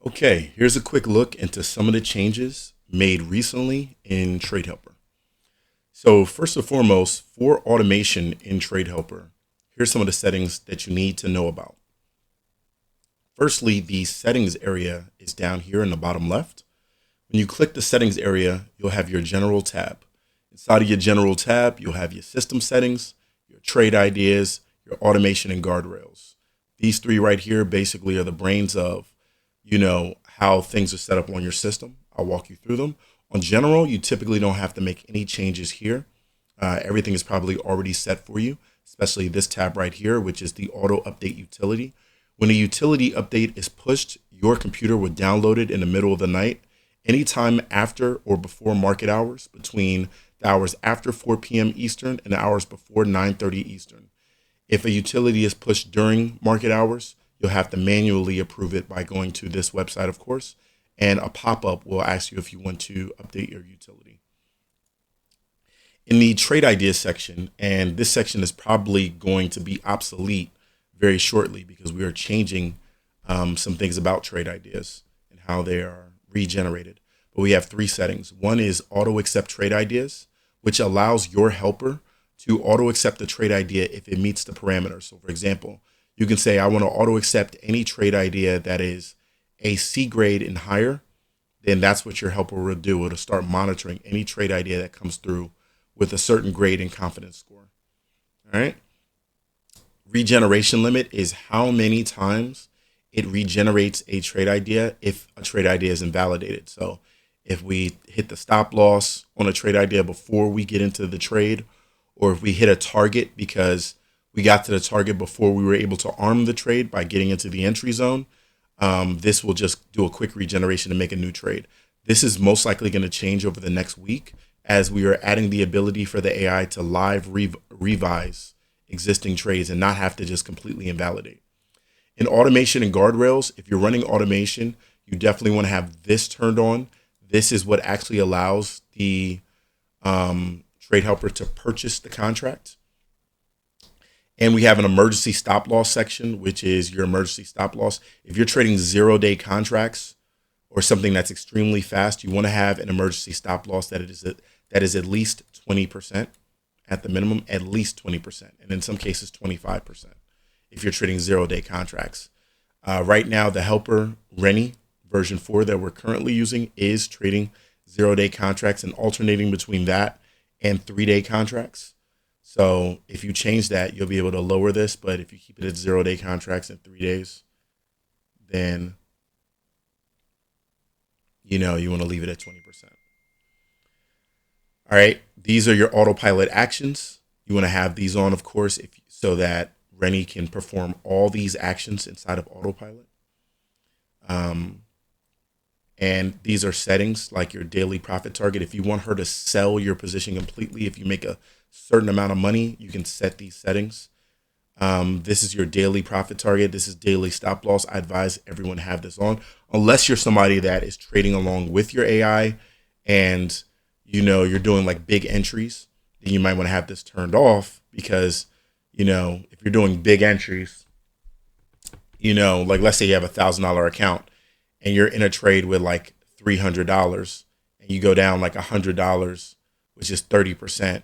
Okay, here's a quick look into some of the changes made recently in Tradehelper. So, first and foremost, for automation in Tradehelper, here's some of the settings that you need to know about. Firstly, the settings area is down here in the bottom left. When you click the settings area, you'll have your general tab. Inside of your general tab, you'll have your system settings, your trade ideas, your automation and guardrails. These three right here basically are the brains of, how things are set up on your system. I'll walk you through them. On general, you typically don't have to make any changes here. Everything is probably already set for you, especially this tab right here, which is the auto update utility. When a utility update is pushed, your computer will download it in the middle of the night, anytime after or before market hours, between the hours after 4 p.m. Eastern and the hours before 9:30 Eastern. If a utility is pushed during market hours, you'll have to manually approve it by going to this website, of course, and a pop-up will ask you if you want to update your utility. In the trade ideas section, and this section is probably going to be obsolete very shortly because we are changing some things about trade ideas and how they are regenerated. But we have three settings. One is auto accept trade ideas, which allows your helper to auto accept the trade idea if it meets the parameters. So for example, you can say, I want to auto accept any trade idea that is a C grade and higher. Then that's what your helper will do. It'll start monitoring any trade idea that comes through with a certain grade and confidence score. All right. Regeneration limit is how many times it regenerates a trade idea if a trade idea is invalidated. So if we hit the stop loss on a trade idea before we get into the trade, or if we hit a target because we got to the target before we were able to arm the trade by getting into the entry zone, this will just do a quick regeneration and make a new trade. This is most likely going to change over the next week as we are adding the ability for the AI to live revise existing trades and not have to just completely invalidate. In automation and guardrails, if you're running automation, you definitely want to have this turned on. This is what actually allows the trade helper to purchase the contract. And we have an emergency stop loss section, which is your emergency stop loss. If you're trading 0-day contracts or something that's extremely fast, you want to have an emergency stop loss that is at least 20%, at the minimum, at least 20%, and in some cases 25%. If you're trading 0-day contracts, right now the helper Rennie version 4 that we're currently using is trading 0-day contracts and alternating between that and 3-day contracts. So if you change that, you'll be able to lower this. But if you keep it at 0-day contracts in 3 days, then you want to leave it at 20%. All right. These are your autopilot actions. You want to have these on, of course, so that Rennie can perform all these actions inside of autopilot. And these are settings like your daily profit target. If you want her to sell your position completely, if you make a certain amount of money, you can set these settings. This is your daily profit target. This is daily stop loss. I advise everyone have this on, unless you're somebody that is trading along with your AI and you're doing like big entries. Then you might want to have this turned off because if you're doing big entries, like let's say you have $1,000 account and you're in a trade with like $300 and you go down like $100, which is 30%.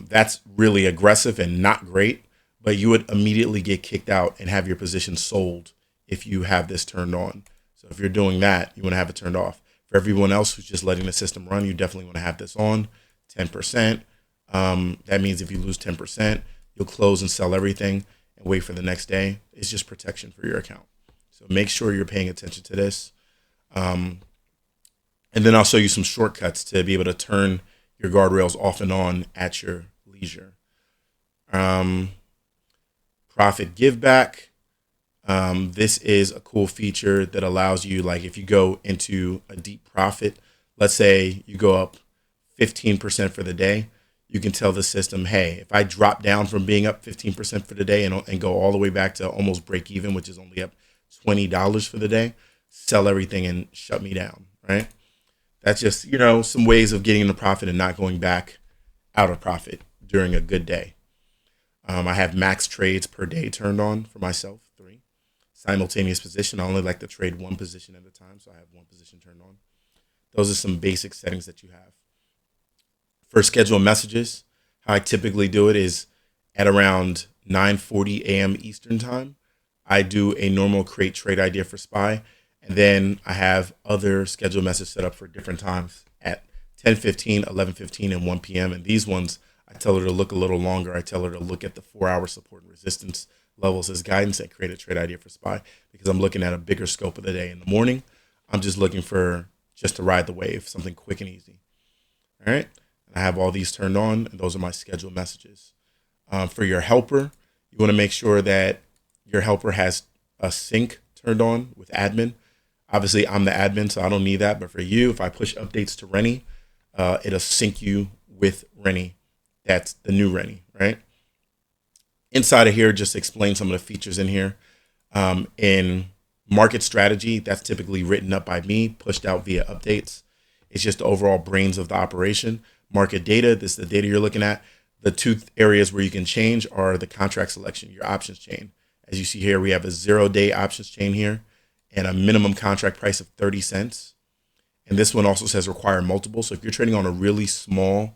That's really aggressive and not great, but you would immediately get kicked out and have your position sold if you have this turned on. So if you're doing that, you want to have it turned off. For everyone else who's just letting the system run, you definitely want to have this on. 10%. That means if you lose 10%, you'll close and sell everything and wait for the next day. It's just protection for your account. So make sure you're paying attention to this. And then I'll show you some shortcuts to be able to turn your guardrails off and on at your leisure. Profit give back. This is a cool feature that allows you, like if you go into a deep profit, let's say you go up 15% for the day, you can tell the system, hey, if I drop down from being up 15% for the day and go all the way back to almost break even, which is only up $20 for the day, sell everything and shut me down, right? That's just, some ways of getting into profit and not going back out of profit during a good day. I have max trades per day turned on for myself, 3. simultaneous position. I only like to trade one position at a time, so I have one position turned on. Those are some basic settings that you have. For schedule messages, how I typically do it is at around 9:40 a.m. Eastern time, I do a normal create trade idea for SPY, and then I have other schedule messages set up for different times at 10:15, 11:15, and 1 p.m. And these ones, I tell her to look a little longer. I tell her to look at the 4-hour support and resistance levels as guidance and create a trade idea for SPY because I'm looking at a bigger scope of the day. In the morning, I'm just looking for just to ride the wave, something quick and easy. All right. I have all these turned on, and those are my scheduled messages. For your helper, you want to make sure that your helper has a sync turned on with admin. Obviously, I'm the admin, so I don't need that. But for you, if I push updates to Rennie, it'll sync you with Rennie. That's the new Rennie, right? Inside of here, just explain some of the features in here. In market strategy, that's typically written up by me, pushed out via updates. It's just the overall brains of the operation. Market data, this is the data you're looking at. The two areas where you can change are the contract selection, your options chain. As you see here, we have a 0-day options chain here and a minimum contract price of 30 cents. And this one also says require multiple. So if you're trading on a really small,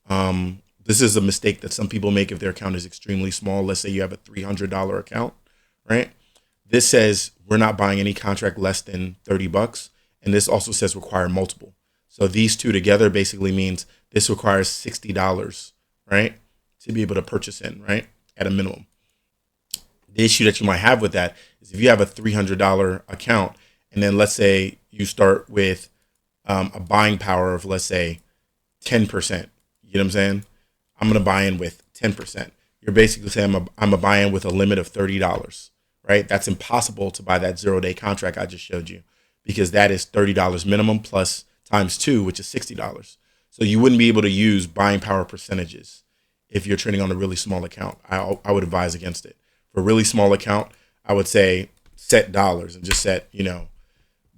this is a mistake that some people make if their account is extremely small. Let's say you have a $300 account, right? This says we're not buying any contract less than 30 bucks. And this also says require multiple. So these two together basically means this requires $60, right, to be able to purchase in, right, at a minimum. The issue that you might have with that is if you have a $300 account and then let's say you start with a buying power of, let's say, 10%. You know what I'm saying? I'm going to buy in with 10%. You're basically saying I'm a buy in with a limit of $30, right? That's impossible to buy that 0-day contract I just showed you because that is $30 minimum plus times 2, which is $60. So you wouldn't be able to use buying power percentages if you're trading on a really small account. I would advise against it. For a really small account, I would say set dollars and just set,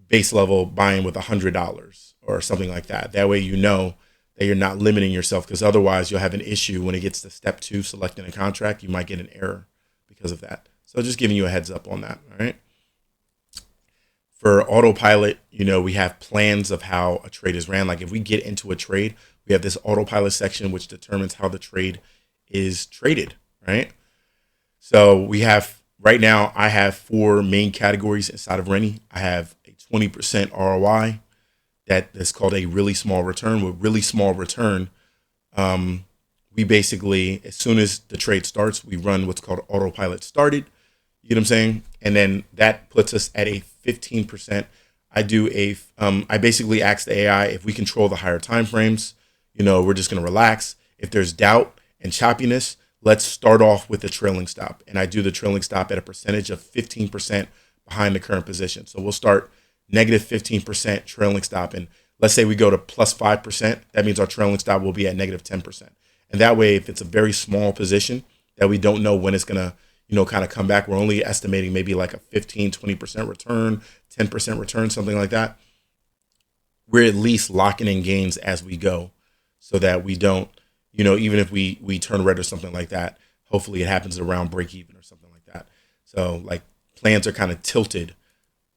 base level buying with $100 or something like that. That way you know that you're not limiting yourself because otherwise you'll have an issue when it gets to step 2, selecting a contract. You might get an error because of that. So just giving you a heads up on that, all right? For autopilot, we have plans of how a trade is ran. Like if we get into a trade, we have this autopilot section, which determines how the trade is traded, right? So we have, right now, I have 4 main categories inside of Rennie. I have a 20% ROI that is called a really small return. With really small return, we basically, as soon as the trade starts, we run what's called autopilot started. You know what I'm saying? And then that puts us at a 15%. I basically ask the AI if we control the higher time frames, we're just going to relax. If there's doubt and choppiness, let's start off with the trailing stop. And I do the trailing stop at a percentage of 15% behind the current position. So we'll start negative 15% trailing stop. And let's say we go to plus 5%. That means our trailing stop will be at negative 10%. And that way, if it's a very small position that we don't know when it's going to, kind of come back, we're only estimating maybe like a 15, 20% return, 10% return, something like that. We're at least locking in gains as we go so that we don't, even if we turn red or something like that, hopefully it happens around break even or something like that. So like plans are kind of tilted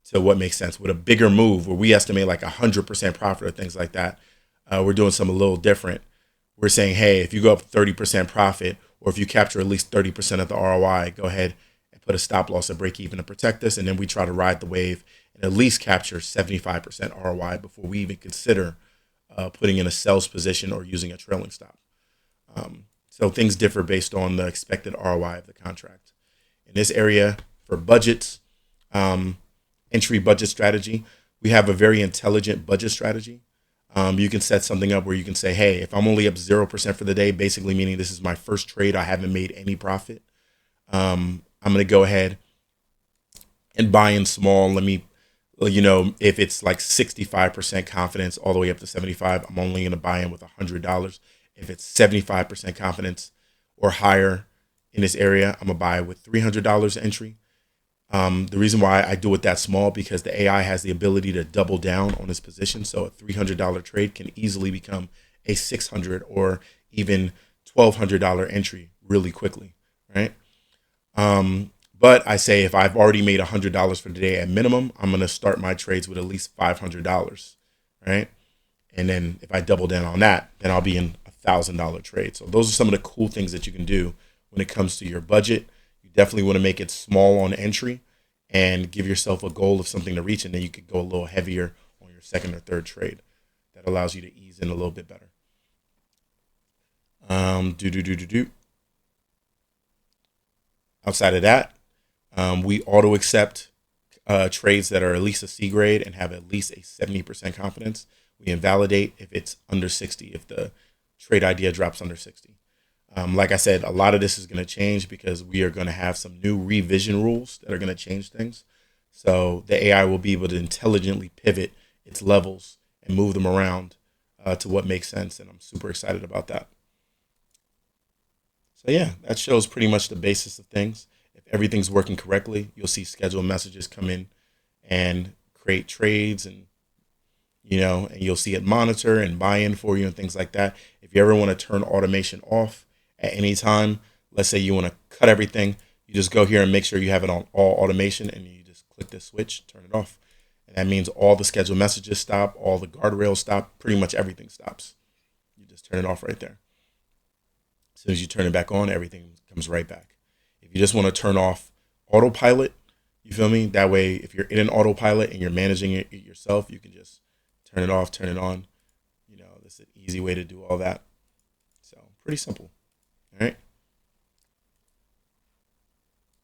to what makes sense. With a bigger move where we estimate like 100% profit or things like that, we're doing something a little different. We're saying, hey, if you go up 30% profit, or if you capture at least 30% of the ROI, go ahead and put a stop loss at break even to protect us. And then we try to ride the wave and at least capture 75% ROI before we even consider putting in a sales position or using a trailing stop. So things differ based on the expected ROI of the contract. In this area for budgets, entry budget strategy, we have a very intelligent budget strategy. You can set something up where you can say, hey, if I'm only up 0% for the day, basically meaning this is my first trade, I haven't made any profit. I'm going to go ahead and buy in small. Let me, if it's like 65% confidence all the way up to 75, I'm only going to buy in with $100. If it's 75% confidence or higher in this area, I'm going to buy with $300 entry. The reason why I do it that small, because the AI has the ability to double down on its position. So a $300 trade can easily become a $600 or even $1,200 entry really quickly, right? But I say if I've already made $100 for the day at minimum, I'm going to start my trades with at least $500, right? And then if I double down on that, then I'll be in $1,000 trade. So those are some of the cool things that you can do when it comes to your budget. You definitely want to make it small on entry and give yourself a goal of something to reach, and then you could go a little heavier on your second or third trade. That allows you to ease in a little bit better. Do do do do do. Outside of that, we auto accept trades that are at least a C grade and have at least a 70% confidence. We invalidate if it's under 60, if the trade idea drops under 60. Like I said, a lot of this is going to change because we are going to have some new revision rules that are going to change things. So the AI will be able to intelligently pivot its levels and move them around to what makes sense. And I'm super excited about that. So yeah, that shows pretty much the basis of things. If everything's working correctly, you'll see scheduled messages come in and create trades, and and you'll see it monitor and buy in for you and things like that. If you ever want to turn automation off at any time, let's say you want to cut everything, you just go here and make sure you have it on all automation, and you just click this switch, turn it off. And that means all the scheduled messages stop, all the guardrails stop, pretty much everything stops. You just turn it off right there. As soon as you turn it back on, everything comes right back. If you just want to turn off autopilot, you feel me? That way, if you're in an autopilot and you're managing it yourself, you can just turn it off, turn it on. This is an easy way to do all that. So pretty simple. All right.